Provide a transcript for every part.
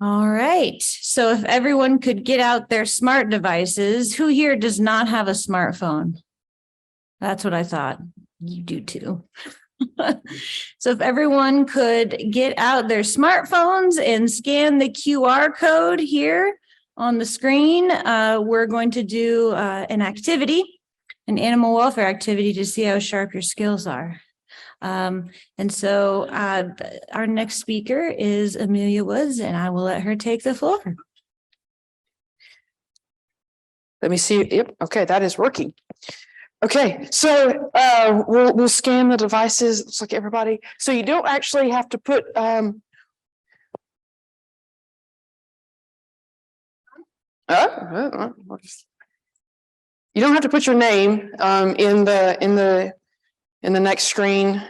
All right. So if everyone could get out their smart devices, who here does not have a smartphone? That's what I thought. You do too. So if everyone could get out their smartphones and scan the QR code here on the screen, we're going to do an activity, an animal welfare activity to see how sharp your skills are. And so our next speaker is Amelia Woods, and I will let her take the floor. Let me see. Yep. Okay, that is working. Okay, so we'll scan the devices. Looks like everybody. So you don't actually have to put you don't have to put your name in the next screen.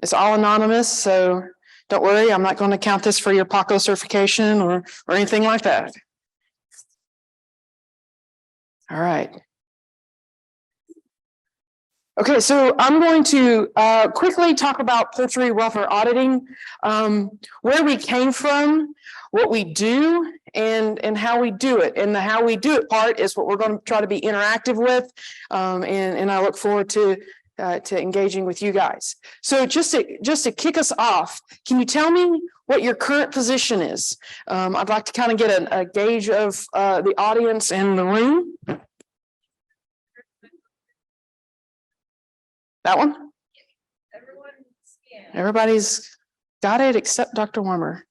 It's all anonymous, so don't worry. I'm not going to count this for your PACO certification or anything like that. All right. Okay, so I'm going to quickly talk about poultry welfare auditing, where we came from, what we do, and how we do it. And the how we do it part is what we're going to try to be interactive with, and I look forward to engaging with you guys. So just to kick us off, can you tell me what your current position is? I'd like to kind of get a gauge of the audience and the room. That one? Everybody's got it except Dr. Warmer.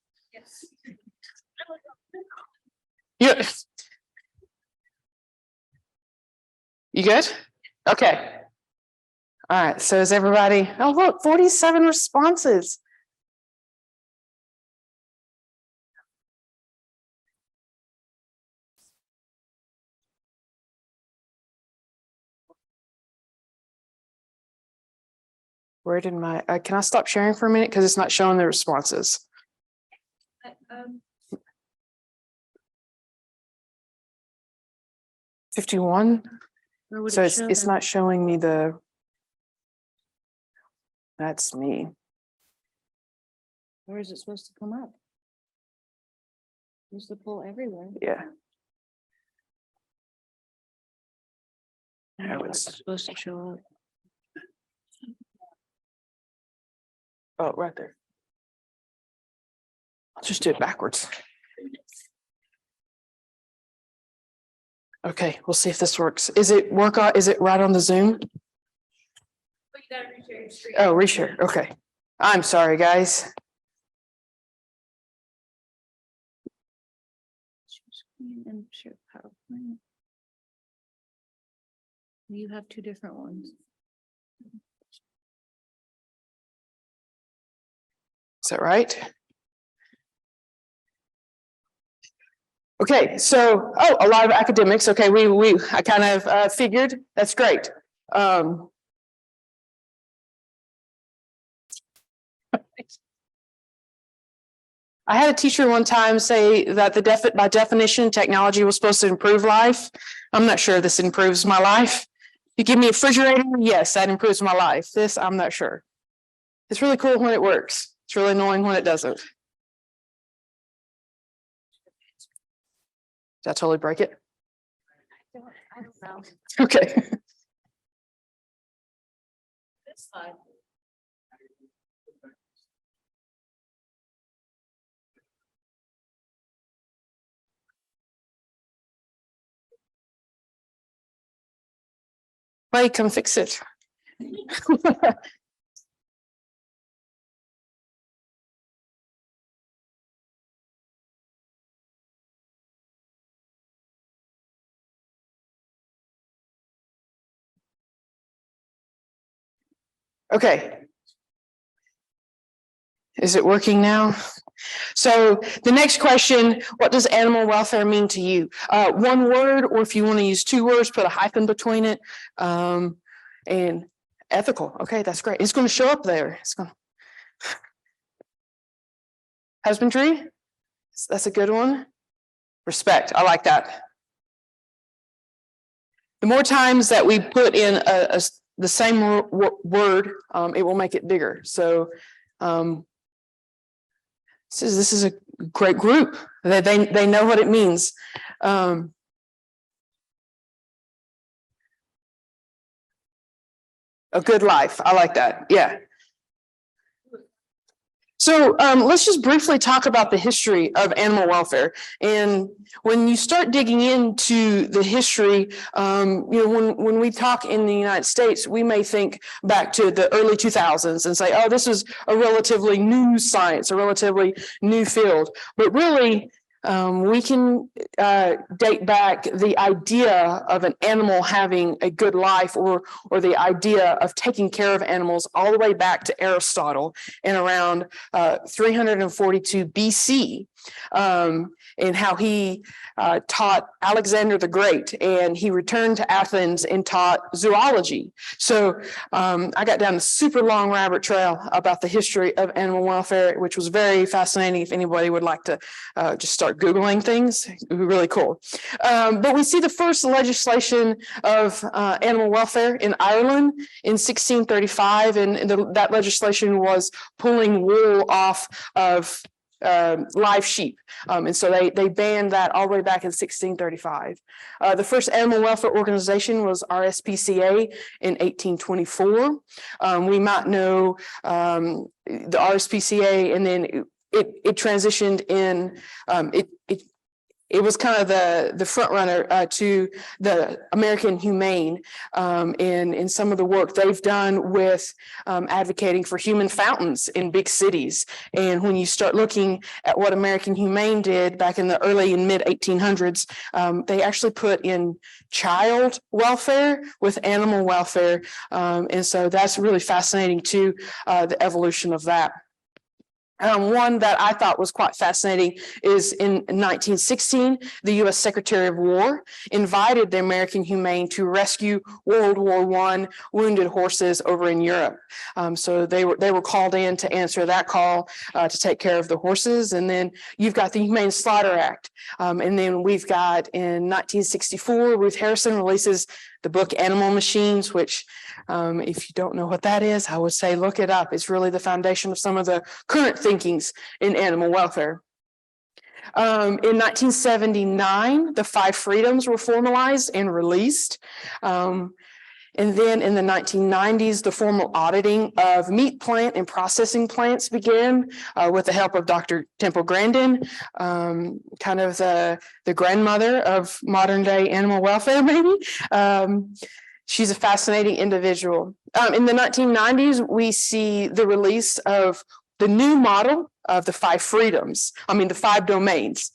Yes. Yeah. You good? Okay. All right. So is everybody? Oh, look, 47 responses. Where did my, can I stop sharing for a minute? Because it's not showing the responses. 51. So it's not showing me the, that's me. Where is it supposed to come up? There's the poll everywhere. Yeah. No, it's supposed to show up. Oh, right there. I'll just do it backwards. Okay, we'll see if this works. Is it right on the Zoom? But you gotta reshare your screen. Oh, reshare. Okay. I'm sorry, guys. And share PowerPoint. You have two different ones. Is that right? Okay, so a lot of academics. Okay, I kind of figured that's great. I had a teacher one time say that by definition, technology was supposed to improve life. I'm not sure this improves my life. You give me a refrigerator, yes, that improves my life. This, I'm not sure. It's really cool when it works. It's really annoying when it doesn't. Did I totally break it? I don't know. Okay. This slide. Wait, come fix it. Okay. Is it working now? So the next question, what does animal welfare mean to you? One word, or if you want to use two words, put a hyphen between it. And ethical. Okay, that's great. It's going to show up there. It's going to... Husbandry. That's a good one. Respect. I like that. The more times that we put in the same word, it will make it bigger. So This is a great group. They know what it means. A good life. I like that. Yeah. So let's just briefly talk about the history of animal welfare. And when you start digging into the history, when we talk in the United States, we may think back to the early 2000s and say, oh, this is a relatively new science, a relatively new field. But really, we can date back the idea of an animal having a good life, or the idea of taking care of animals, all the way back to Aristotle in around 342 BC. And how he taught Alexander the Great, and he returned to Athens and taught zoology. So I got down a super long rabbit trail about the history of animal welfare, which was very fascinating. If anybody would like to just start Googling things, it would be really cool. But we see the first legislation of animal welfare in Ireland in 1635, and that legislation was pulling wool off of live sheep. And so they banned that all the way back in 1635. The first animal welfare organization was RSPCA in 1824. We might know the RSPCA, and then it transitioned in, it was kind of the front runner to the American Humane in some of the work they've done with advocating for human fountains in big cities. And when you start looking at what American Humane did back in the early and mid 1800s, they actually put in child welfare with animal welfare. And so that's really fascinating too, the evolution of that. One that I thought was quite fascinating is in 1916, the U.S. Secretary of War invited the American Humane to rescue World War I wounded horses over in Europe. So they were called in to answer that call to take care of the horses. And then you've got the Humane Slaughter Act. And then we've got in 1964, Ruth Harrison releases the book Animal Machines, which if you don't know what that is, I would say look it up. It's really the foundation of some of the current thinkings in animal welfare. In 1979, the 5 freedoms were formalized and released. And then in the 1990s, the formal auditing of meat plant and processing plants began with the help of Dr. Temple Grandin, kind of the grandmother of modern day animal welfare, maybe. She's a fascinating individual. In the 1990s, we see the release of the new model of the 5 freedoms, the 5 domains.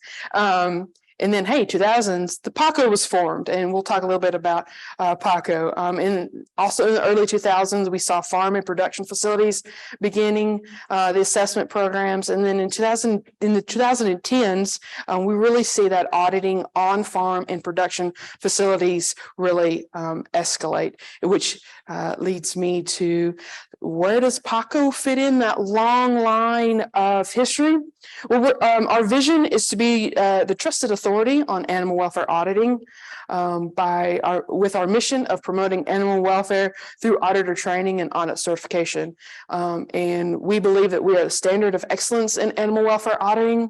And then, 2000s, the PACO was formed, and we'll talk a little bit about PACO. And also in the early 2000s, we saw farm and production facilities beginning the assessment programs. And then in the 2010s, we really see that auditing on farm and production facilities really escalate, which leads me to, where does PACO fit in that long line of history? Well, our vision is to be the trusted authority on animal welfare auditing with our mission of promoting animal welfare through auditor training and audit certification. And we believe that we are the standard of excellence in animal welfare auditing.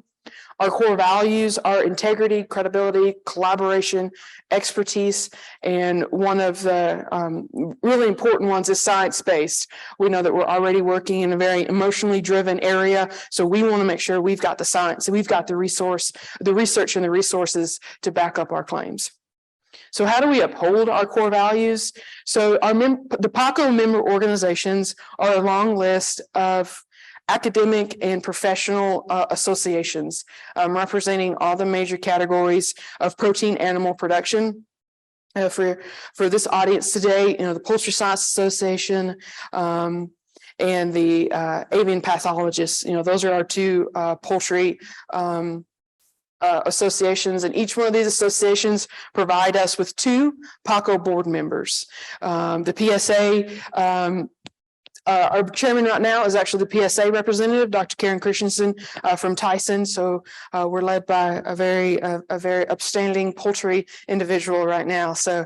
Our core values are integrity, credibility, collaboration, expertise, and one of the really important ones is science-based. We know that we're already working in a very emotionally driven area, so we want to make sure we've got the science and we've got the research and the resources to back up our claims. So how do we uphold our core values? So the PACO member organizations are a long list of academic and professional associations representing all the major categories of protein animal production. For this audience today, the Poultry Science Association and the avian pathologists, those are our 2 poultry associations, and each one of these associations provide us with 2 PACO board members. The PSA, our chairman right now is actually the PSA representative, Dr. Karen Christensen from Tyson. So we're led by a very upstanding poultry individual right now. So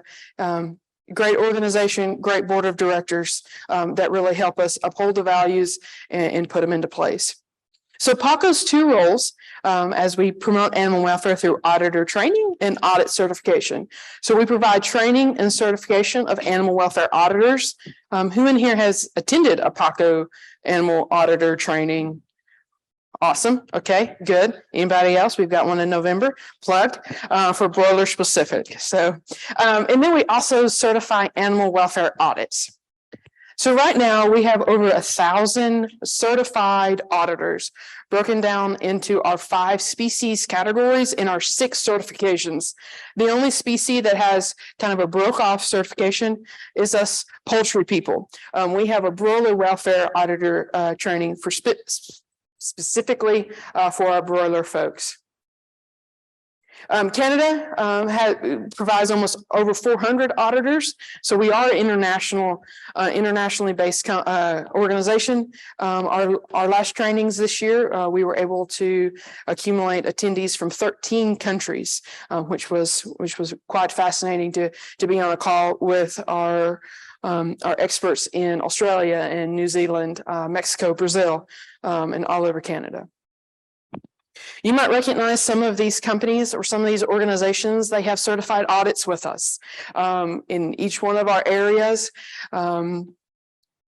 great organization, great board of directors that really help us uphold the values and put them into place. So PACO's two roles as we promote animal welfare through auditor training and audit certification. So we provide training and certification of animal welfare auditors. Who in here has attended a PACO animal auditor training? Awesome. Okay, good. Anybody else? We've got one in November plugged for broiler specific. So, and then we also certify animal welfare audits. So right now we have over 1,000 certified auditors broken down into our 5 species categories in our 6 certifications. The only species that has kind of a broke off certification is us poultry people. We have a broiler welfare auditor training for specifically for our broiler folks. Canada provides almost over 400 auditors, so we are an internationally based organization. Our last trainings this year, we were able to accumulate attendees from 13 countries, which was quite fascinating to be on a call with our experts in Australia and New Zealand, Mexico, Brazil, and all over Canada. You might recognize some of these companies or some of these organizations. They have certified audits with us in each one of our areas.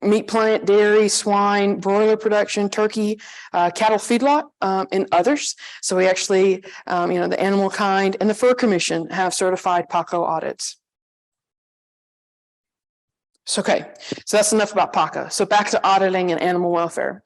Meat plant, dairy, swine, broiler production, turkey, cattle feedlot, and others. So we actually, the Animal Kind and the Fur Commission have certified PACO audits. So, okay, so that's enough about PACO. So back to auditing and animal welfare.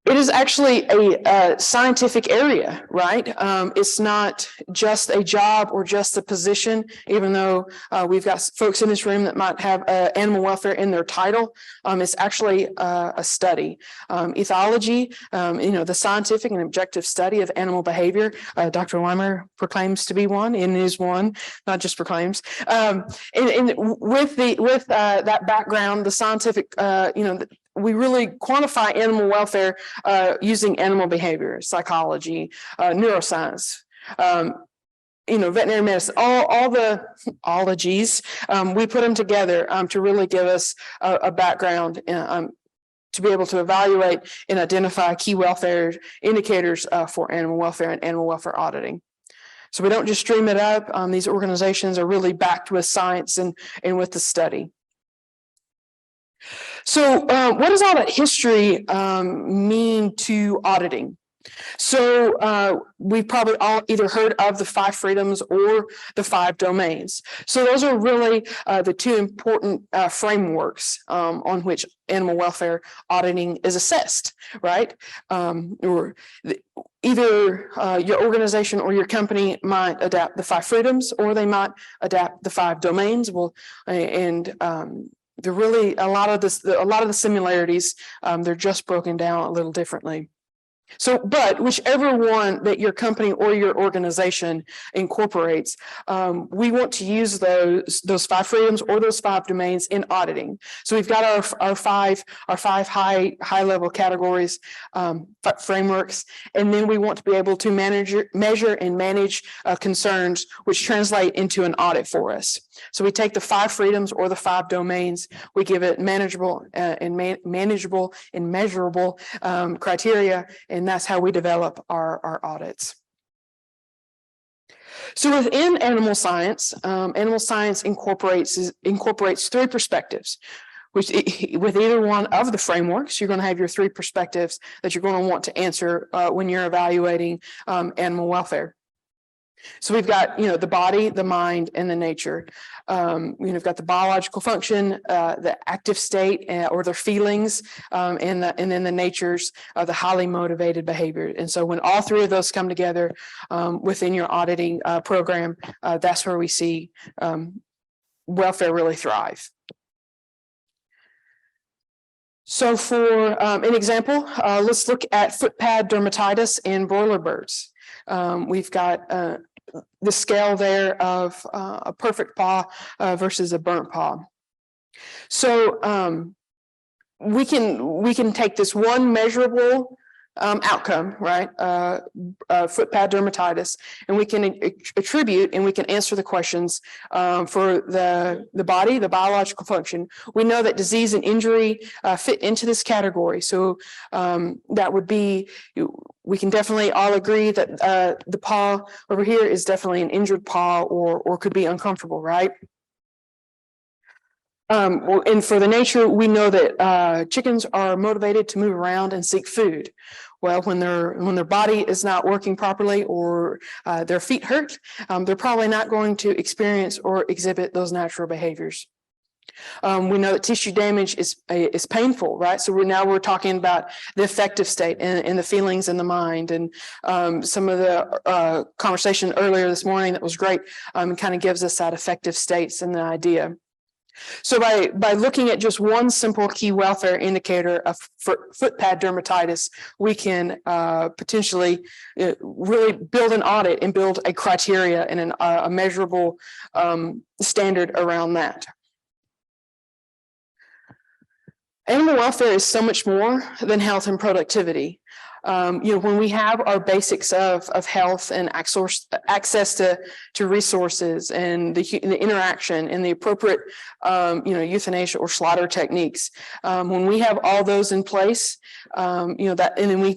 It is actually a scientific area, right? It's not just a job or just a position, even though we've got folks in this room that might have animal welfare in their title. It's actually a study. Ethology, the scientific and objective study of animal behavior. Dr. Weimer proclaims to be one and is one, not just proclaims. And with that background, the scientific, we really quantify animal welfare using animal behavior, psychology, neuroscience, veterinary medicine, all the G's. We put them together to really give us a background to be able to evaluate and identify key welfare indicators for animal welfare and animal welfare auditing. So we don't just dream it up. These organizations are really backed with science and with the study. So what does all that history mean to auditing? So we've probably all either heard of the 5 freedoms or the 5 domains. So those are really the 2 important frameworks on which animal welfare auditing is assessed, right? Either your organization or your company might adapt the 5 freedoms, or they might adapt the 5 domains. They're really a lot of the similarities. They're just broken down a little differently. So, but whichever one that your company or your organization incorporates, we want to use those 5 freedoms or those 5 domains in auditing. So we've got our five high level categories, frameworks, and then we want to be able to measure and manage concerns, which translate into an audit for us. So we take the 5 freedoms or the 5 domains, we give it manageable and measurable criteria. And that's how we develop our audits. So within animal science incorporates 3 perspectives, which with either one of the frameworks, you're going to have your 3 perspectives that you're going to want to answer when you're evaluating animal welfare. So we've got, the body, the mind, and the nature. We've got the biological function, the active state, or their feelings, and then the natures of the highly motivated behavior. And so when all 3 of those come together within your auditing program, that's where we see welfare really thrive. So for an example, let's look at foot pad dermatitis in broiler birds. We've got the scale there of a perfect paw versus a burnt paw. So we can take this one measurable outcome, right? Foot pad dermatitis, and we can attribute and we can answer the questions for the body, the biological function. We know that disease and injury fit into this category. So that would be, we can definitely all agree that the paw over here is definitely an injured paw or could be uncomfortable, right? And for the nature, we know that chickens are motivated to move around and seek food. Well, when their body is not working properly or their feet hurt, they're probably not going to experience or exhibit those natural behaviors. We know that tissue damage is painful, right? So we're talking about the affective state and the feelings in the mind, and some of the conversation earlier this morning that was great kind of gives us that affective states and the idea. So by looking at just one simple key welfare indicator of foot pad dermatitis, we can potentially really build an audit and build a criteria and a measurable standard around that. Animal welfare is so much more than health and productivity. When we have our basics of health and access to resources and the interaction and the appropriate, euthanasia or slaughter techniques, when we have all those in place, that, and then we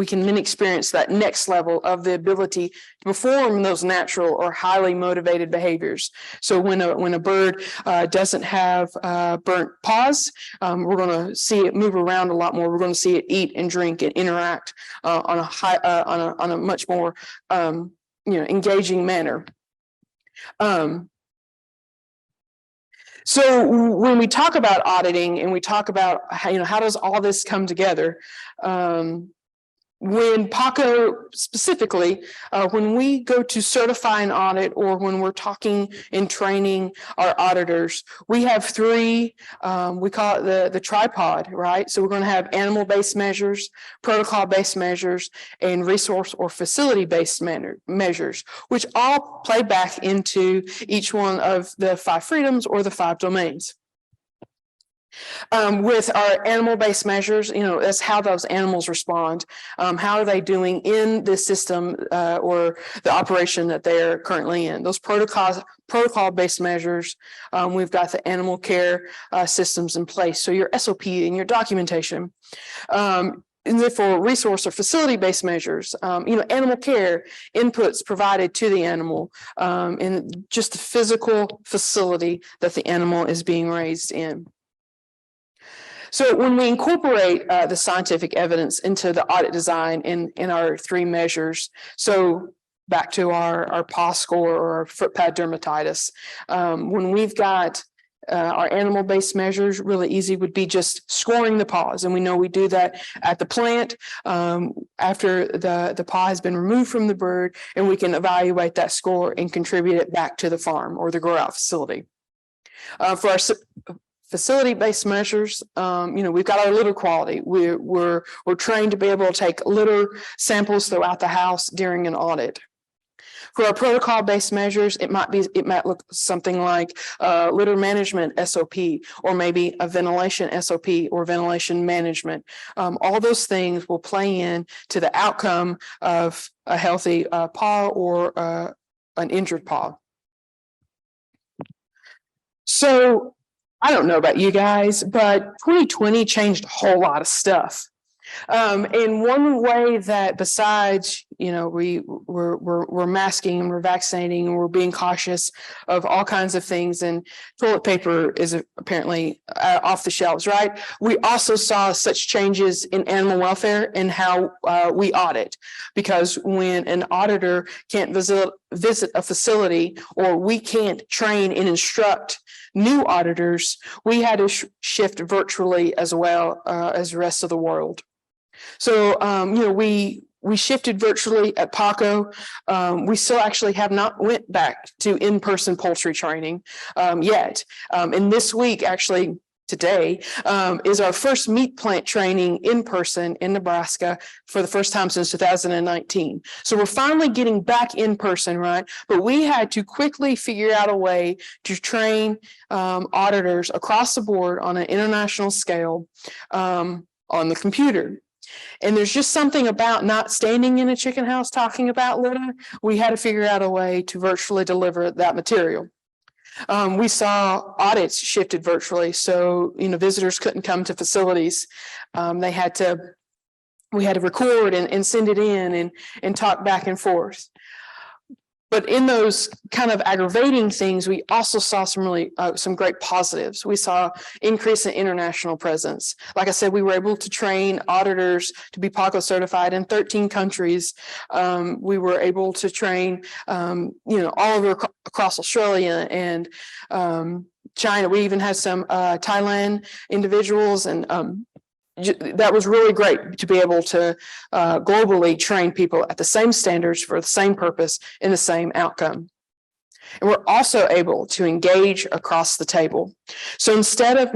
can then experience that next level of the ability to perform those natural or highly motivated behaviors. So when a bird doesn't have burnt paws, we're going to see it move around a lot more. We're going to see it eat and drink and interact on a much more engaging manner. So when we talk about auditing and we talk about how does all this come together, when PACO specifically, when we go to certify an audit or when we're talking and training our auditors, we have three, we call it the tripod, right? So we're going to have animal-based measures, protocol-based measures, and resource or facility-based measures, which all play back into each one of the 5 freedoms or the 5 domains. With our animal-based measures, that's how those animals respond. How are they doing in the system or the operation that they're currently in? Those protocol-based measures, we've got the animal care systems in place. So your SOP and your documentation. And then for resource or facility-based measures, animal care inputs provided to the animal in just the physical facility that the animal is being raised in. So when we incorporate the scientific evidence into the audit design in our 3 measures, so back to our paw score or our foot pad dermatitis, when we've got our animal-based measures, really easy would be just scoring the paws. And we know we do that at the plant after the paw has been removed from the bird, and we can evaluate that score and contribute it back to the farm or the grow-out facility. For our facility-based measures, we've got our litter quality. We're trained to be able to take litter samples throughout the house during an audit. For our protocol-based measures, it might look something like litter management SOP, or maybe a ventilation SOP or ventilation management. All those things will play in to the outcome of a healthy paw or an injured paw. So I don't know about you guys, but 2020 changed a whole lot of stuff. And one way that besides, we're masking and we're vaccinating and we're being cautious of all kinds of things, and toilet paper is apparently off the shelves, right? We also saw such changes in animal welfare and how we audit, because when an auditor can't visit a facility, or we can't train and instruct new auditors, we had to shift virtually as well as the rest of the world. So, we shifted virtually at PACO. We still actually have not went back to in-person poultry training yet. And this week, actually today, is our first meat plant training in person in Nebraska for the first time since 2019. So we're finally getting back in person, right? But we had to quickly figure out a way to train auditors across the board on an international scale on the computer. And there's just something about not standing in a chicken house talking about litter. We had to figure out a way to virtually deliver that material. We saw audits shifted virtually, so visitors couldn't come to facilities. We had to record and send it in and talk back and forth. But in those kind of aggravating things, we also saw some great positives. We saw increase in international presence. Like I said, we were able to train auditors to be PACO certified in 13 countries. We were able to train, all over across Australia and China. We even had some Thailand individuals, and that was really great to be able to globally train people at the same standards for the same purpose in the same outcome. And we're also able to engage across the table. So instead of,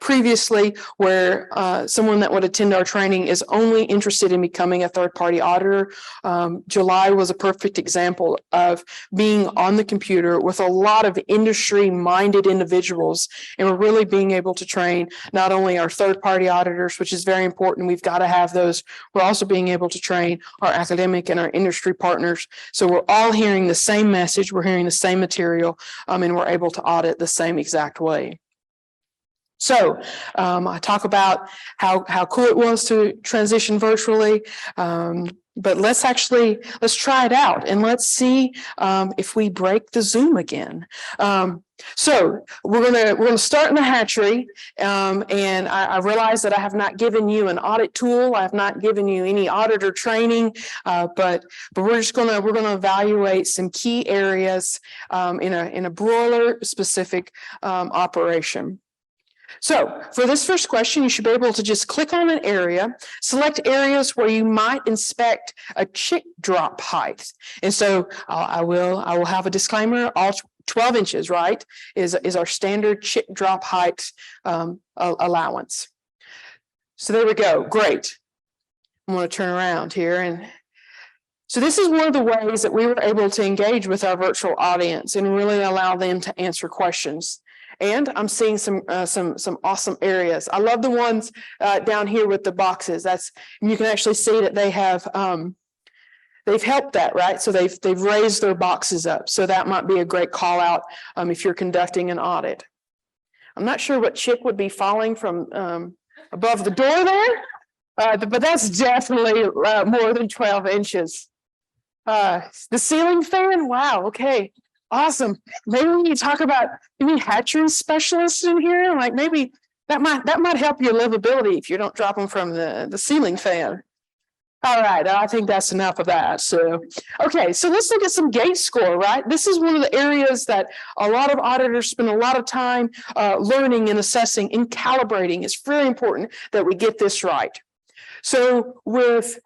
previously where someone that would attend our training is only interested in becoming a third-party auditor, July was a perfect example of being on the computer with a lot of industry-minded individuals. And we're really being able to train not only our third-party auditors, which is very important, we've got to have those, we're also being able to train our academic and our industry partners. So we're all hearing the same message, we're hearing the same material, and we're able to audit the same exact way. So I talk about how cool it was to transition virtually, but let's try it out and let's see if we break the Zoom again. So we're gonna start in the hatchery, and I realize that I have not given you an audit tool. I have not given you any auditor training, but we're gonna evaluate some key areas in a broiler specific operation. So for this first question, you should be able to just click on an area, select areas where you might inspect a chick drop height. And so I will have a disclaimer. All 12 inches, right, is our standard chick drop height allowance. So there we go. Great. I'm going to turn around here. And so this is one of the ways that we were able to engage with our virtual audience and really allow them to answer questions. And I'm seeing some awesome areas. I love the ones down here with the boxes. You can actually see that they have they've helped that, right? So they've raised their boxes up. So that might be a great call out if you're conducting an audit. I'm not sure what chick would be falling from above the door there, but that's definitely more than 12 inches. The ceiling fan, wow, okay. Awesome. Maybe we need to talk about any hatchery specialists in here. Like maybe that might help your livability if you don't drop them from the ceiling fan. All right, I think that's enough of that. So, okay, so let's look at some gate score, right? This is one of the areas that a lot of auditors spend a lot of time learning and assessing and calibrating. It's very important that we get this right. So with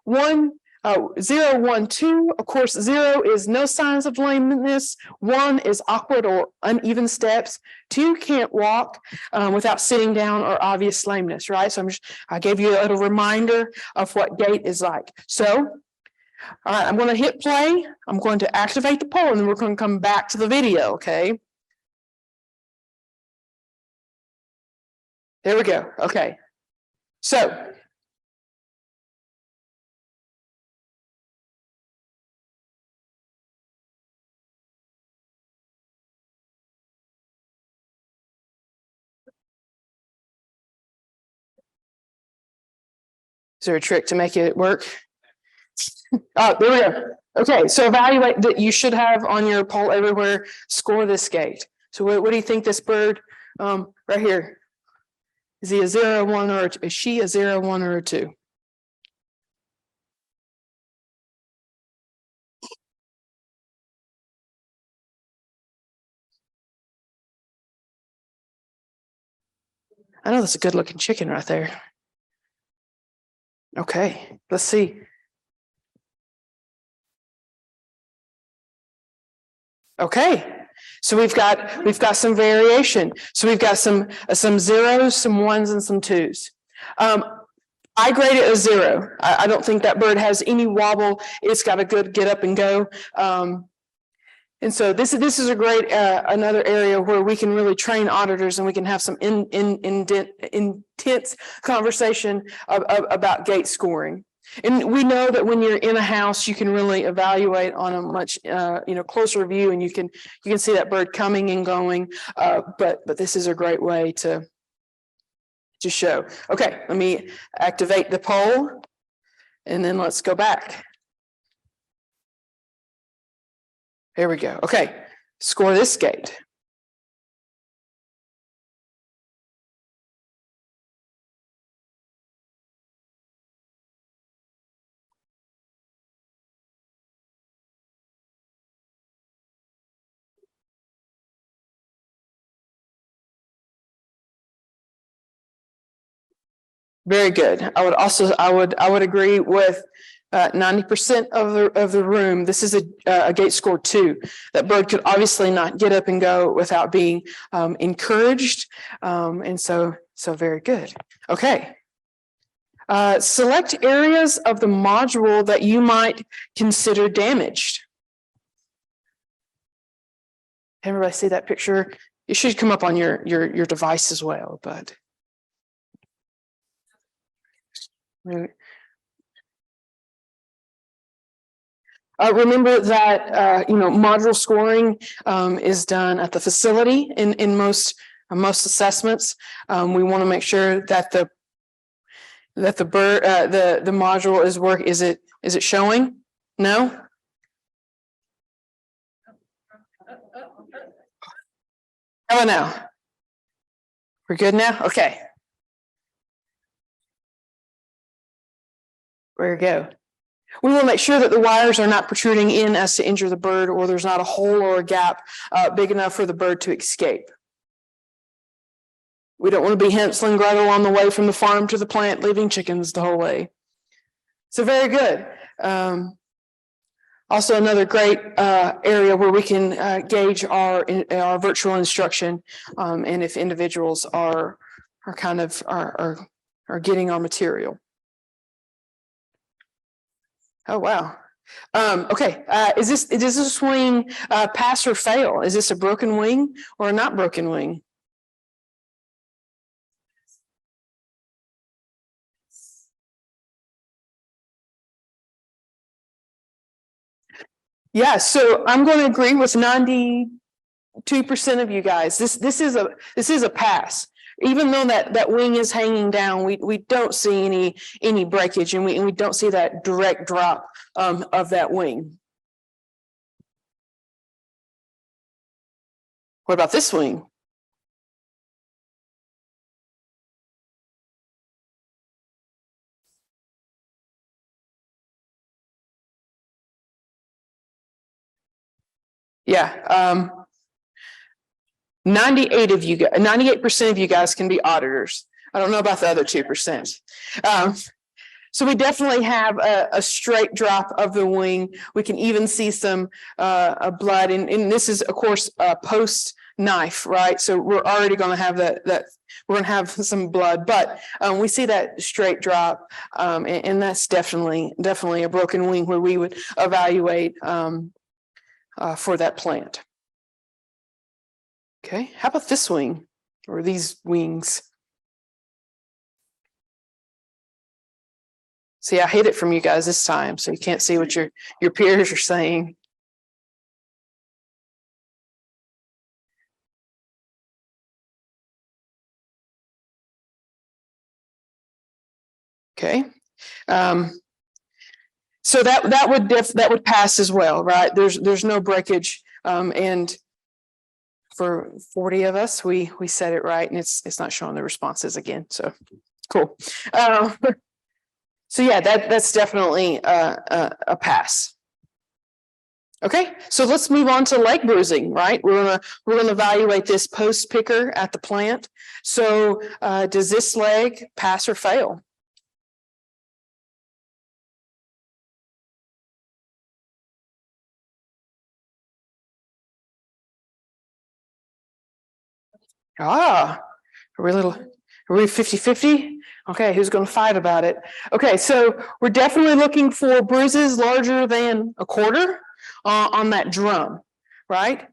0, 1, 2, of course, 0 is no signs of lameness. 1 is awkward or uneven steps. 2 can't walk without sitting down or obvious lameness, right? So I gave you a little reminder of what gait is like. So, all right, I'm going to hit play. I'm going to activate the poll, and then we're going to come back to the video, okay? There we go. Okay. So, is there a trick to make it work? Oh, there we go. Okay, so evaluate that you should have on your poll everywhere, score this gate. So what do you think this bird right here? Is he a 0, 1, or is she a 0, 1, or a 2? I know that's a good looking chicken right there. Okay, let's see. Okay, so we've got some variation. So we've got some zeros, some 1s, and some 2s. I grade it a 0. I don't think that bird has any wobble. It's got a good get up and go. And so this is a great another area where we can really train auditors and we can have some intense conversation about gate scoring. And we know that when you're in a house, you can really evaluate on a much closer view, and you can see that bird coming and going. But this is a great way to show. Okay, let me activate the poll, and then let's go back. Here we go. Okay, score this gate. Very good. I would agree with 90% of the room. This is a gate score 2. That bird could obviously not get up and go without being encouraged. And so very good. Okay. Select areas of the module that you might consider damaged. Everybody see that picture? It should come up on your device as well, but. Remember that module scoring is done at the facility in most assessments. We want to make sure that the module is work. Is it showing? No. How about now? We're good now. Okay. There we go. We will make sure that the wires are not protruding in as to injure the bird, or there's not a hole or a gap big enough for the bird to escape. We don't want to be Hansel and Gretel on the way from the farm to the plant, leaving chickens the whole way. So very good. Also another great area where we can gauge our virtual instruction, and if individuals are getting our material. Oh, wow. Okay. Is this wing pass or fail? Is this a broken wing or a not broken wing? Yeah, so I'm going to agree with 92% of you guys. This is a pass. Even though that wing is hanging down, we don't see any breakage, and we don't see that direct drop of that wing. What about this wing? Yeah. 98% of you guys can be auditors. I don't know about the other 2%. So we definitely have a straight drop of the wing. We can even see some blood, and this is, of course, post knife, right? So we're already going to have that we're going to have some blood, but we see that straight drop, and that's definitely a broken wing where we would evaluate for that plant. Okay, how about this wing or these wings? See, I hid it from you guys this time, so you can't see what your peers are saying. Okay, so that would pass as well, right? There's no breakage, and for 40 of us, we said it right, and it's not showing the responses again. So cool. So yeah, that's definitely a pass. Okay, so let's move on to leg bruising, right? We're gonna evaluate this post picker at the plant. So does this leg pass or fail? Are we 50-50? Okay, who's going to fight about it? Okay, so we're definitely looking for bruises larger than a quarter on that drum, right?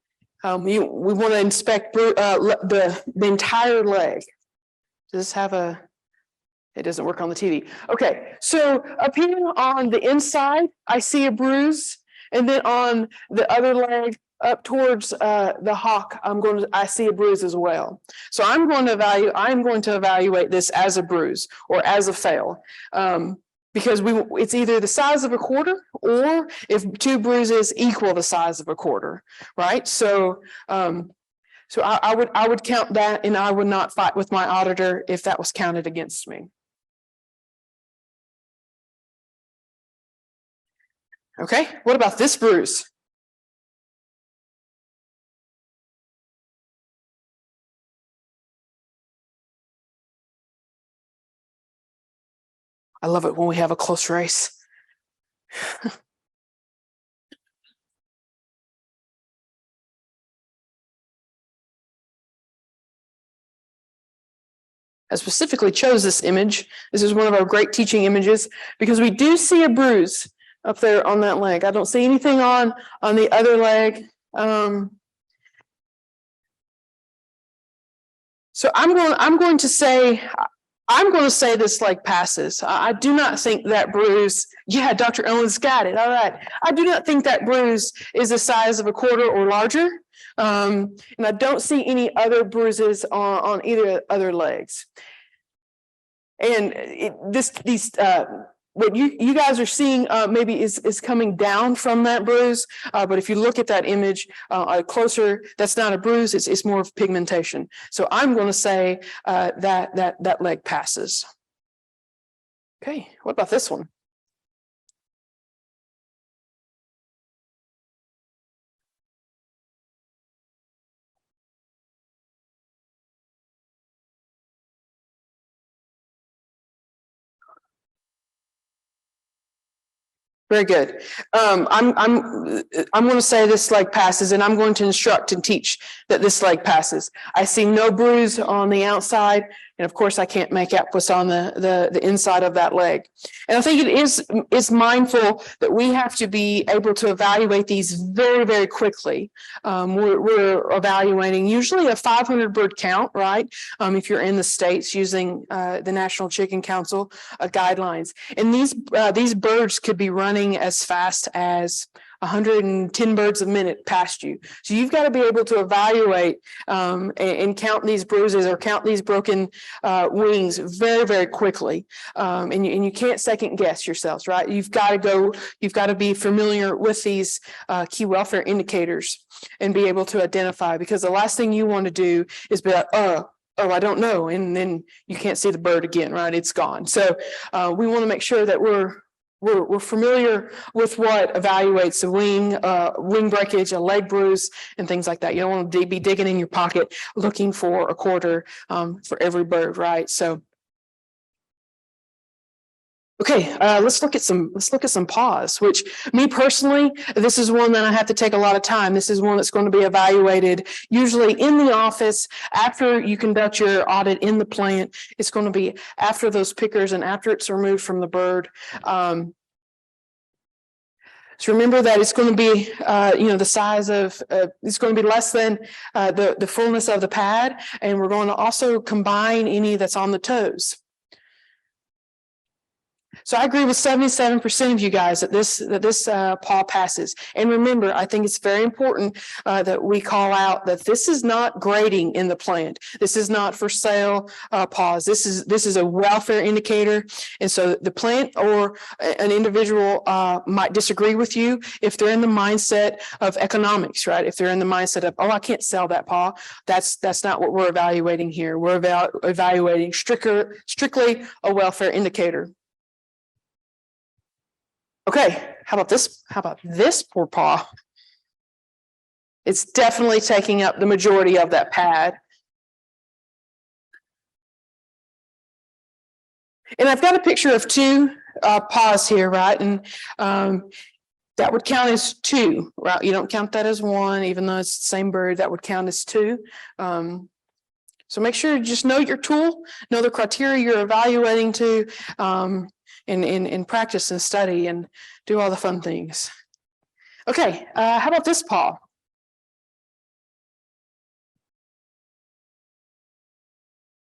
We want to inspect the entire leg. Does this have a, it doesn't work on the TV. Okay, so up here on the inside, I see a bruise. And then on the other leg up towards the hock, I see a bruise as well. So I'm going to evaluate this as a bruise or as a fail. Because it's either the size of a quarter or if two bruises equal the size of a quarter, right? So I would count that, and I would not fight with my auditor if that was counted against me. Okay, what about this bruise? I love it when we have a close race. I specifically chose this image. This is one of our great teaching images because we do see a bruise up there on that leg. I don't see anything on the other leg. So I'm going to say this leg passes. I do not think that bruise. Yeah, Dr. Owens got it. All right. I do not think that bruise is the size of a quarter or larger. And I don't see any other bruises on either other legs. And what you guys are seeing maybe is coming down from that bruise. But if you look at that image closer, that's not a bruise. It's more of pigmentation. So I'm going to say that leg passes. Okay, what about this one? Very good. I'm going to say this leg passes, and I'm going to instruct and teach that this leg passes. I see no bruise on the outside, and of course I can't make out what's on the inside of that leg. And I think it's mindful that we have to be able to evaluate these very, very quickly. We're evaluating usually a 500 bird count, right? If you're in the States using the National Chicken Council guidelines, and these birds could be running as fast as 110 birds a minute past you. So you've got to be able to evaluate and count these bruises or count these broken wings very, very quickly. And you can't second guess yourselves, right? You've got to be familiar with these key welfare indicators and be able to identify, because the last thing you want to do is be like, oh, I don't know. And then you can't see the bird again, right? It's gone. So we want to make sure that we're familiar with what evaluates a wing breakage, a leg bruise, and things like that. You don't want to be digging in your pocket looking for a quarter for every bird, right? So, okay, let's look at some paws. Which, me personally, this is one that I have to take a lot of time. This is one that's going to be evaluated usually in the office after you conduct your audit in the plant. It's going to be after those pickers and after it's removed from the bird. So remember that it's going to be, the size of, it's going to be less than the fullness of the pad, and we're going to also combine any that's on the toes. So I agree with 77% of you guys that this paw passes. And remember, I think it's very important that we call out that this is not grading in the plant. This is not for sale paws. This is a welfare indicator. And so the plant or an individual might disagree with you if they're in the mindset of economics, right? If they're in the mindset of, oh, I can't sell that paw. That's not what we're evaluating here. We're evaluating strictly a welfare indicator. Okay, how about this? How about this poor paw? It's definitely taking up the majority of that pad. And I've got a picture of two paws here, right? And that would count as two, right? You don't count that as one, even though it's the same bird, that would count as two. So make sure you just know your tool, know the criteria you're evaluating to, in practice and study and do all the fun things. Okay, how about this paw?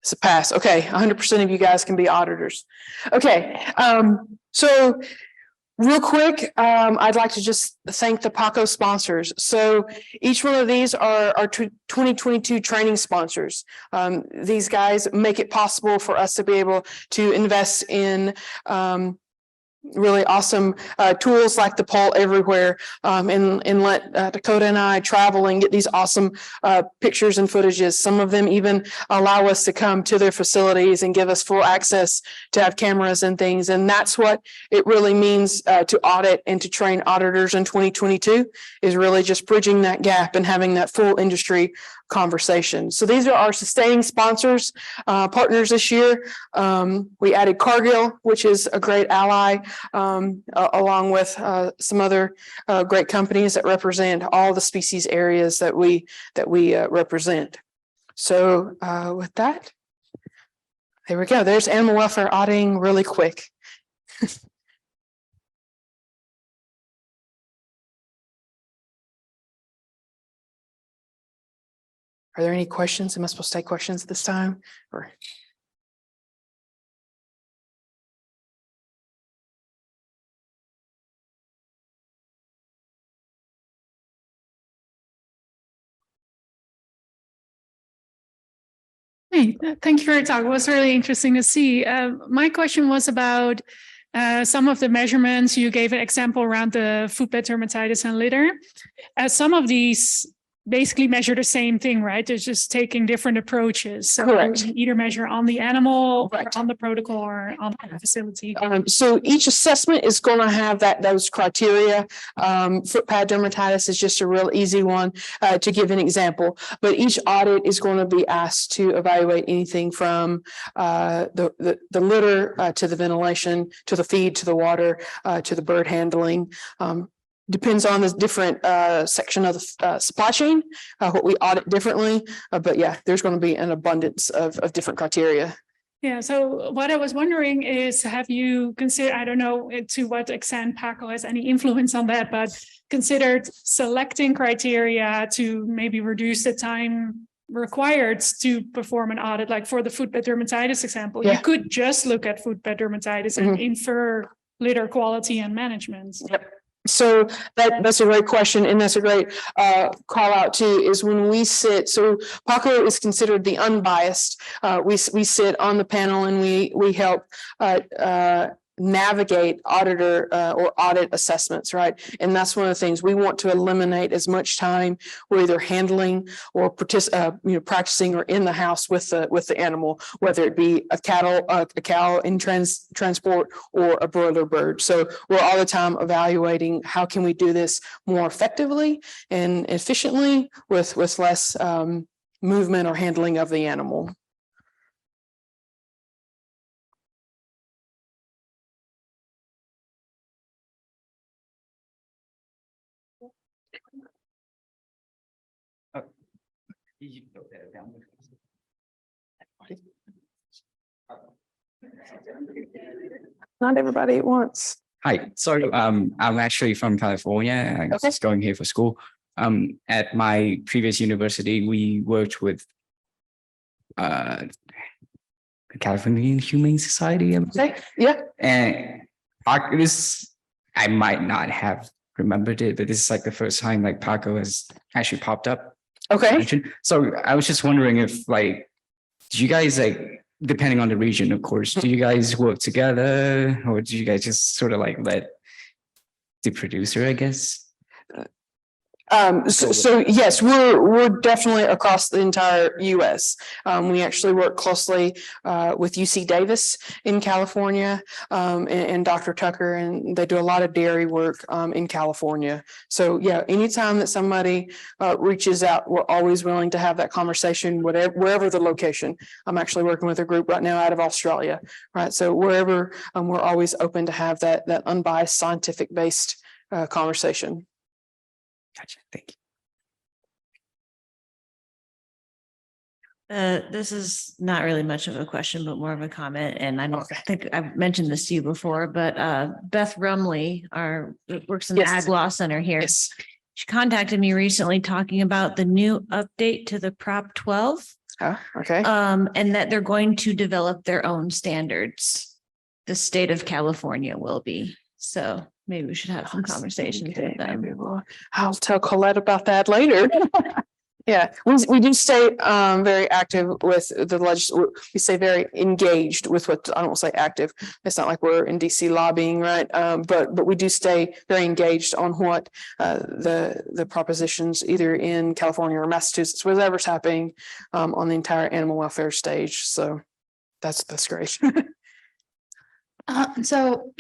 It's a pass. Okay, 100% of you guys can be auditors. Okay, so real quick, I'd like to just thank the PACO sponsors. So each one of these are our 2022 training sponsors. These guys make it possible for us to be able to invest in really awesome tools like the Poll Everywhere, and let Dakota and I travel and get these awesome pictures and footages. Some of them even allow us to come to their facilities and give us full access to have cameras and things. And that's what it really means to audit and to train auditors in 2022, is really just bridging that gap and having that full industry conversation. So these are our sustaining sponsors, partners this year. We added Cargill, which is a great ally, along with some other great companies that represent all the species areas that we represent. So with that, there we go. There's animal welfare auditing really quick. Are there any questions? Am I supposed to take questions this time? Or Hey, thank you for your talk. It was really interesting to see. My question was about some of the measurements. You gave an example around the footbed dermatitis and litter. Some of these basically measure the same thing, right? They're just taking different approaches. So correct. you either measure on the animal, Right. or on the protocol, or on the facility. So each assessment is going to have those criteria. Foot pad dermatitis is just a real easy one to give an example, but each audit is going to be asked to evaluate anything from the litter to the ventilation, to the feed, to the water, to the bird handling. Depends on the different section of the supply chain, what we audit differently. But yeah, there's going to be an abundance of different criteria. Yeah, so what I was wondering is, have you considered, I don't know to what extent PACO has any influence on that, but considered selecting criteria to maybe reduce the time required to perform an audit, like for the footbed dermatitis example? Yeah. You could just look at footbed dermatitis and infer litter quality and management. Yep. So that's a great question, and that's a great call out too, is when we sit, so PACO is considered the unbiased. We sit on the panel and we help navigate auditor or audit assessments, right? And that's one of the things we want to eliminate as much time we're either handling or practicing or in the house with the animal, whether it be a cow in transport or a broiler bird. So we're all the time evaluating how can we do this more effectively and efficiently with less movement or handling of the animal. Not everybody at once. Hi, so I'm actually from California. I'm Okay. just going here for school. At my previous university, we worked with the California Humane Society. Okay. Yeah. And I might not have remembered it, but this is like the first time like PACO has actually popped up. Okay. So I was just wondering if like, do you guys like, depending on the region, of course, do you guys work together or do you guys just sort of like let the producer, I guess? So yes, we're definitely across the entire US. We actually work closely with UC Davis in California, and Dr. Tucker, and they do a lot of dairy work in California. So yeah, anytime that somebody reaches out, we're always willing to have that conversation, wherever the location. I'm actually working with a group right now out of Australia, right? So wherever, we're always open to have that unbiased, scientific based conversation. Gotcha. Thank you. This is not really much of a question, but more of a comment. And I don't think I've mentioned this to you before, but Beth Rumley, works in the Yes. Ag Law Center here. Yes. She contacted me recently talking about the new update to the Prop 12. Okay. And that they're going to develop their own standards. The state of California will be. So maybe we should have some conversations Okay, with them. maybe I'll tell Colette about that later. Yeah, we do stay very active with the we stay very engaged with what, I don't want to say active. It's not like we're in DC lobbying, right? But we do stay very engaged on what the propositions either in California or Massachusetts, whatever's happening on the entire animal welfare stage. So that's great. So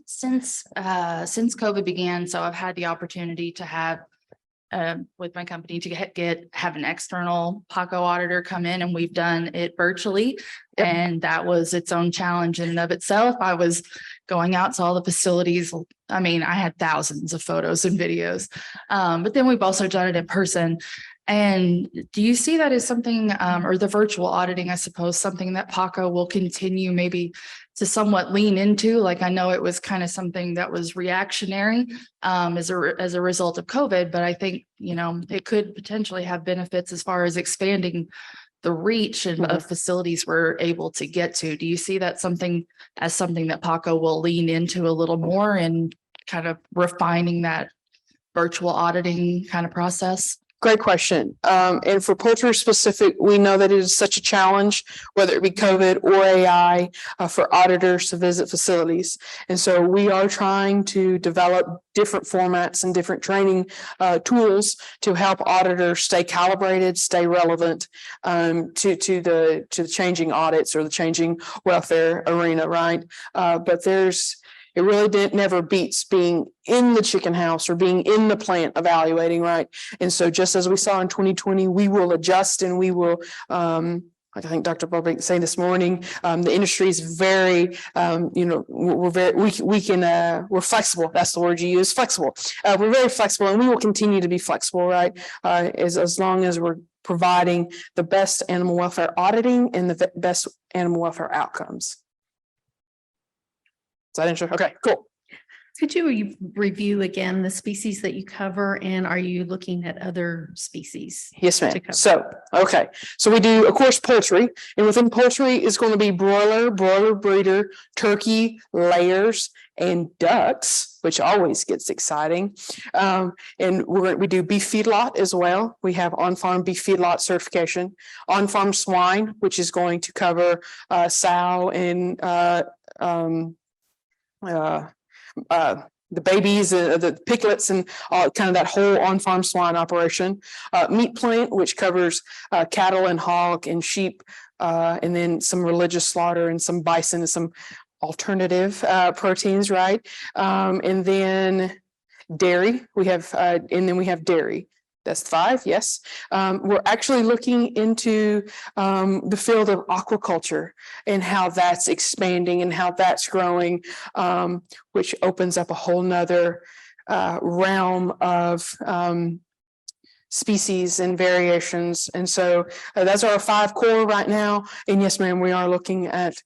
since COVID began, so I've had the opportunity to have with my company to have an external PACO auditor come in, and we've done it virtually. Yep. And that was its own challenge in and of itself. I was going out to all the facilities. I mean, I had thousands of photos and videos, but then we've also done it in person. And do you see that as something, or the virtual auditing, I suppose, something that PACO will continue maybe to somewhat lean into? Like, I know it was kind of something that was reactionary as a result of COVID, but I think, it could potentially have benefits as far as expanding the reach of facilities we're able to get to. Do you see that something that PACO will lean into a little more and kind of refining that virtual auditing kind of process? Great question. And for poultry specific, we know that it is such a challenge, whether it be COVID or AI, for auditors to visit facilities. And so we are trying to develop different formats and different training tools to help auditors stay calibrated, stay relevant to the changing audits or the changing welfare arena, right? But it really never beats being in the chicken house or being in the plant evaluating, right? And so just as we saw in 2020, we will adjust and we will, like I think Dr. Bobbitt saying this morning, the industry is very, we're flexible. That's the word you use, flexible. We're very flexible, and we will continue to be flexible, right? As long as we're providing the best animal welfare auditing and the best animal welfare outcomes. Is that interesting? Okay, cool. Could you review again the species that you cover, and are you looking at other species? Yes, ma'am. to cover? So we do, of course, poultry, and within poultry is going to be broiler breeder, turkey, layers, and ducks, which always gets exciting. And we do beef feedlot as well. We have on-farm beef feedlot certification, on-farm swine, which is going to cover sow and the babies, the piglets, and kind of that whole on-farm swine operation. Meat plant, which covers cattle and hog and sheep, and then some religious slaughter and some bison and some alternative proteins, right? And then dairy. We have dairy. That's 5, yes. We're actually looking into the field of aquaculture and how that's expanding and how that's growing, which opens up a whole nother realm of species and variations. And so those are our 5 core right now. And yes, ma'am, we are looking at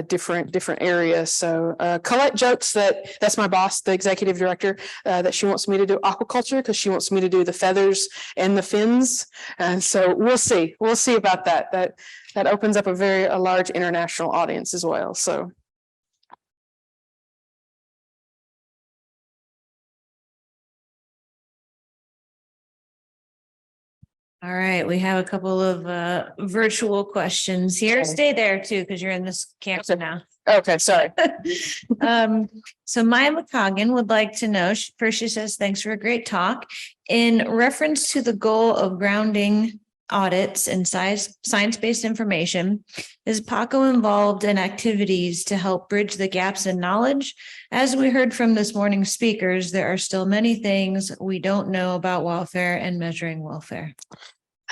different areas. So Colette jokes that's my boss, the executive director, that she wants me to do aquaculture because she wants me to do the feathers and the fins. And so we'll see about that. That opens up a large international audience as well. So. All right, we have a couple of virtual questions here. Okay. Stay there too, because you're in this camp now. Okay, sorry. So Maya McCoggan would like to know, first she says, thanks for a great talk. In reference to the goal of grounding audits and science-based information, is PACO involved in activities to help bridge the gaps in knowledge? As we heard from this morning's speakers, there are still many things we don't know about welfare and measuring welfare.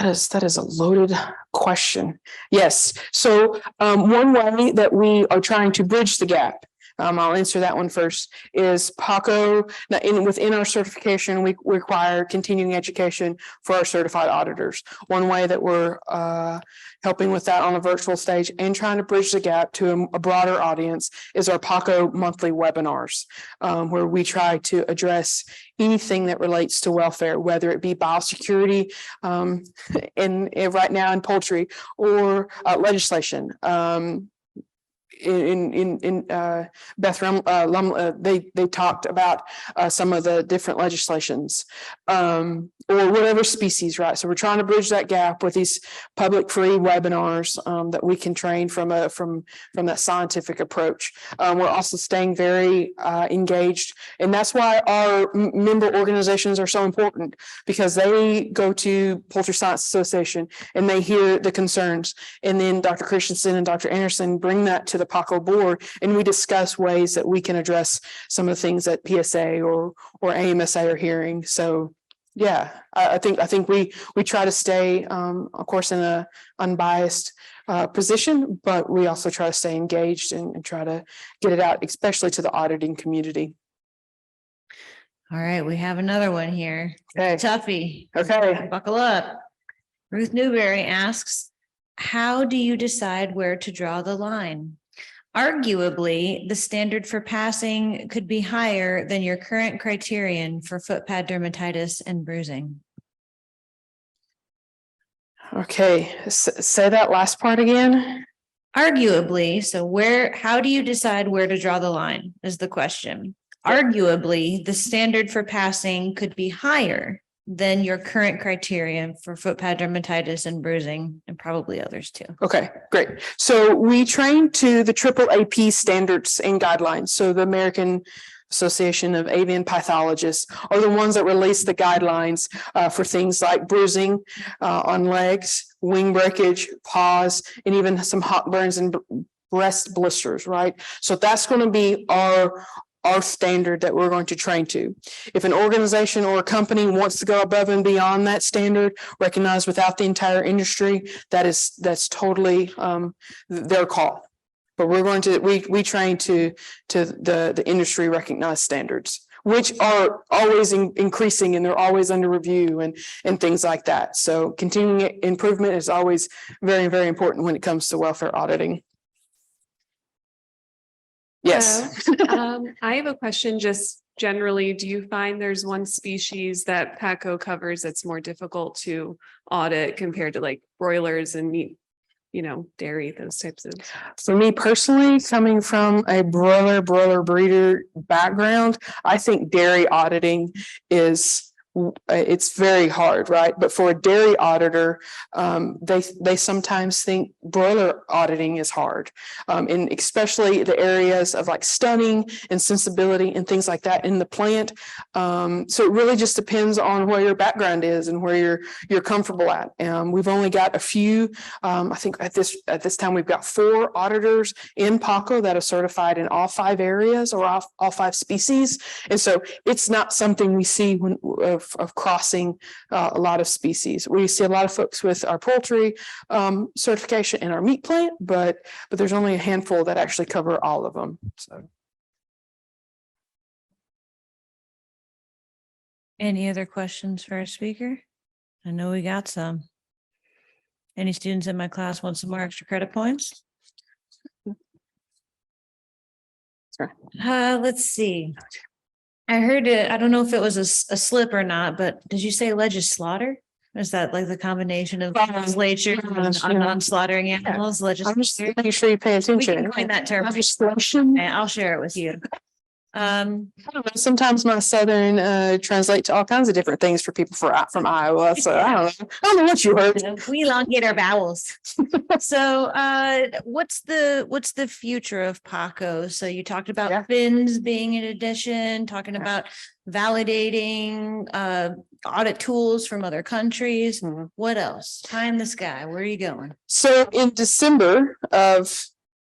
That is a loaded question. Yes. So one way that we are trying to bridge the gap I'll answer that one first. Is PACO, within our certification, we require continuing education for our certified auditors. One way that we're helping with that on a virtual stage and trying to bridge the gap to a broader audience is our PACO monthly webinars, where we try to address anything that relates to welfare, whether it be biosecurity in right now in poultry or legislation. In Beth they talked about some of the different legislations or whatever species, right? So we're trying to bridge that gap with these public free webinars that we can train from that scientific approach. We're also staying very engaged, and that's why our member organizations are so important, because they go to Poultry Science Association and they hear the concerns, and then Dr. Christensen and Dr. Anderson bring that to the PACO board, and we discuss ways that we can address some of the things that PSA or AMSA are hearing. So yeah, I think we try to stay, of course, in a unbiased position, but we also try to stay engaged and try to get it out, especially to the auditing community. All right, we have another one here. Okay. Toughie. Okay. Buckle up. Ruth Newberry asks, how do you decide where to draw the line? Arguably, the standard for passing could be higher than your current criterion for foot pad dermatitis and bruising. Okay, say that last part again. Arguably, so how do you decide where to draw the line is the question. Arguably, the standard for passing could be higher than your current criterion for foot pad dermatitis and bruising, and probably others too. Okay, great. So we train to the AAAP standards and guidelines. So the American Association of Avian Pathologists are the ones that release the guidelines for things like bruising on legs, wing breakage, paws, and even some hot burns and breast blisters, right? So that's going to be our standard that we're going to train to. If an organization or a company wants to go above and beyond that standard, recognized without the entire industry, that's totally their call. But we're going to we train to the industry recognized standards, which are always increasing, and they're always under review and things like that. So continuing improvement is always very, very important when it comes to welfare auditing. Yes. I have a question. Just generally, do you find there's one species that PACO covers that's more difficult to audit compared to like broilers and meat, dairy, those types of? For me personally, coming from a broiler breeder background, I think dairy auditing it's very hard, right? But for a dairy auditor, they sometimes think broiler auditing is hard, and especially the areas of like stunning and sensibility and things like that in the plant. So it really just depends on where your background is and where you're comfortable at. We've only got a few. I think at this time we've got 4 auditors in PACO that are certified in all 5 areas or all 5 species, and so it's not something we see of crossing a lot of species. We see a lot of folks with our poultry certification in our meat plant, but there's only a handful that actually cover all of them. So. Any other questions for our speaker? I know we got some. Any students in my class want some more extra credit points? Sure. Let's see. I heard it. I don't know if it was a slip or not, but did you say legislator? Is that like the combination of legislature and non-slaughtering animals? I'm just making sure you pay attention. We can coin that term. Legislation. I'll share it with you. I don't know, sometimes my Southern translate to all kinds of different things for people from Iowa. So I don't know what you heard. We elongate our vowels. So what's the future of PACO? So you talked about fins being an addition, talking about validating audit tools from other countries. Mm-hmm. What else? Pie in the sky. Where are you going? So in December of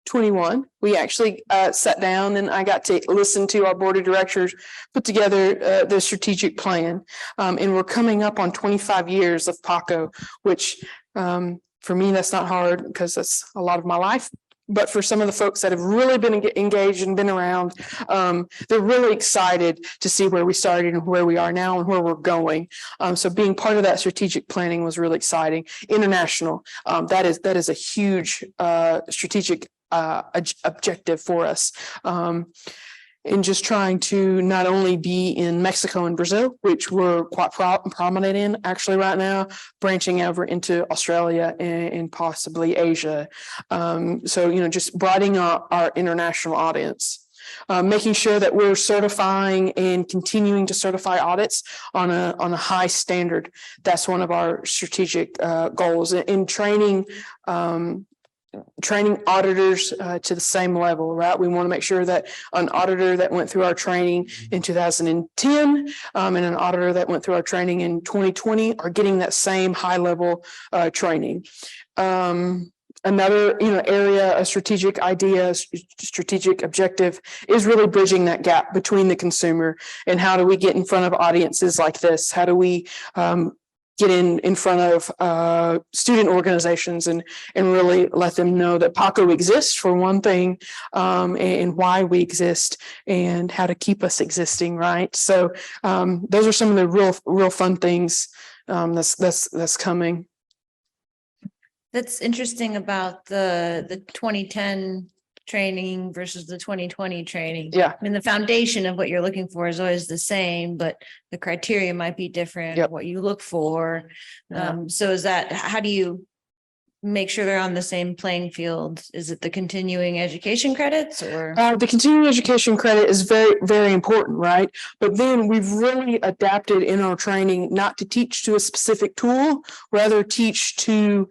21, we actually sat down and I got to listen to our board of directors put together the strategic plan, and we're coming up on 25 years of PACO, which for me that's not hard because that's a lot of my life. but for some of the folks that have really been engaged and been around, they're really excited to see where we started and where we are now and where we're going. So being part of that strategic planning was really exciting. International, that is a huge strategic objective for us. In just trying to not only be in Mexico and Brazil, which we're quite prominent in actually right now, branching over into Australia and possibly Asia. So, just broadening our international audience. Making sure that we're certifying and continuing to certify audits on a high standard. That's one of our strategic goals. In training auditors to the same level, right? We want to make sure that an auditor that went through our training in 2010 and an auditor that went through our training in 2020 are getting that same high level training. Another area, a strategic idea, strategic objective is really bridging that gap between the consumer and how do we get in front of audiences like this? How do we get in front of student organizations and really let them know that PACO exists for one thing, and why we exist and how to keep us existing, right? So those are some of the real fun things that's coming. That's interesting about the 2010 training versus the 2020 training. Yeah. I mean, the foundation of what you're looking for is always the same, but the criteria might be different, Yep. what you look for. So how do you make sure they're on the same playing field? Is it the continuing education credits or? The continuing education credit is very, very important, right? But then we've really adapted in our training not to teach to a specific tool, rather teach to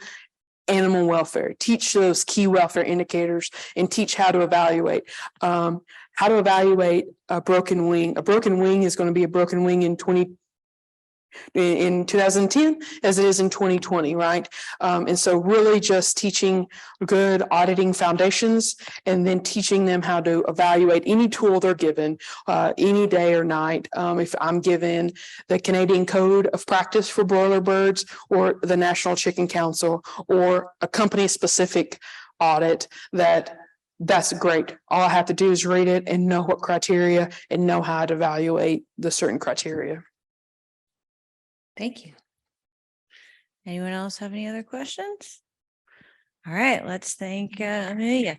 animal welfare, teach those key welfare indicators, and teach how to evaluate. How to evaluate a broken wing. A broken wing is going to be a broken wing in 2010 as it is in 2020, right? And so really just teaching good auditing foundations and then teaching them how to evaluate any tool they're given any day or night. If I'm given the Canadian Code of Practice for broiler birds or the National Chicken Council or a company specific audit, that's great. All I have to do is read it and know what criteria and know how to evaluate the certain criteria. Thank you. Anyone else have any other questions? All right, let's thank Amelia.